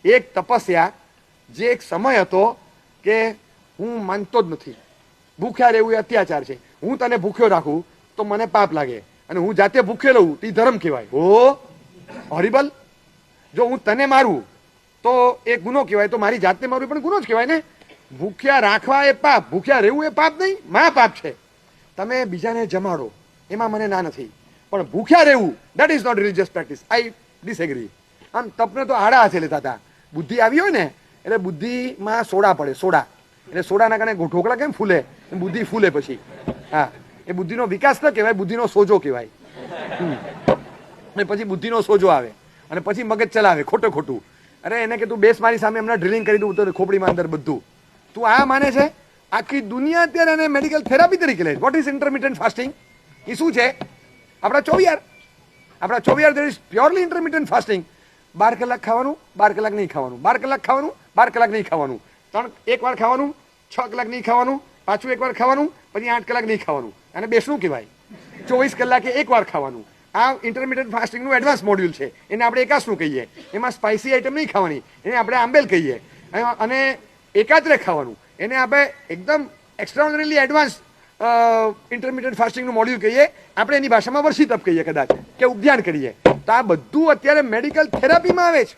એક તપસ્યા, જે એક સમય હતો કે હું માનતો જ નથી, ભૂખ્યા રહેવું એ અત્યાચાર છે, હું તને ભૂખ્યો રાખું તો મને પાપ લાગે, અને હું જાતે ભૂખે લઉં તે ધર્મ કહેવાય. ઓ હોરિબલ. જો હું તને મારું તો એ ગુનો કહેવાય, તો મારી જાતને મારું પણ ગુનો જ કહેવાય ને. ભૂખ્યા રાખવા એ પાપ, ભૂખ્યા રહેવું એ પાપ નહીં, મા પાપ છે. તમે બીજાને જમાડો એમાં મને ના નથી, પણ ભૂખ્યા રહેવું that is not religious practice. I disagree. આમ તપને તો આડા હાથે લેતા હતા. બુદ્ધિ આવી હોય ને એટલે બુદ્ધિમાં સોડા પડે, સોડા. એટલે સોડાના કારણે ઢોકળા કેમ ફૂલે, બુદ્ધિ ફૂલે પછી. હા, એ બુદ્ધિનો વિકાસ ન કહેવાય, બુદ્ધિનો સોજો કહેવાય. અને પછી બુદ્ધિનો સોજો આવે અને પછી મગજ ચલાવે ખોટું ખોટું. અરે એને કે તું બેસ મારી સામે હમણાં ડ્રિલિંગ કરી દઉં તો ખોપડીમાં અંદર બધું. તું આ માને છે? આખી દુનિયા અત્યારે એને મેડિકલ થેરાપી તરીકે લે. What is intermittent fasting? એ શું છે? આપણા ચોવિયાર there is purely intermittent fasting. 12 કલાક ખાવાનું, 12 કલાક નહીં ખાવાનું, 12 કલાક ખાવાનું, 12 કલાક નહીં ખાવાનું, 1 વાર ખાવાનું, 6 કલાક નહીં ખાવાનું, પાછું 1 વાર ખાવાનું, પછી 8 કલાક નહીં ખાવાનું. અને બેસણું કહેવાય. 24 કલાકે 1 વાર ખાવાનું. આ ઇન્ટરમિટન્ટ ફાસ્ટિંગનું એડવાન્સ મોડ્યુલ છે. એને આપણે એકાસનું કહીએ. એમાં સ્પાઇસી આઈટમ નહીં ખાવાની, એને આપણે આંબેલ કહીએ. અને એકાત્રે ખાવાનું, એને આપણે એકદમ એક્સ્ટ્રાઓર્ડિનરી એડવાન્સ ઇન્ટરમિટન્ટ ફાસ્ટિંગનું મોડ્યુલ કહીએ. આપણે એની ભાષામાં વર્ષી તપ કહીએ કદાચ, કે ઉપધ્યાન કરીએ. તો આ બધું અત્યારે મેડિકલ થેરાપીમાં આવે છે.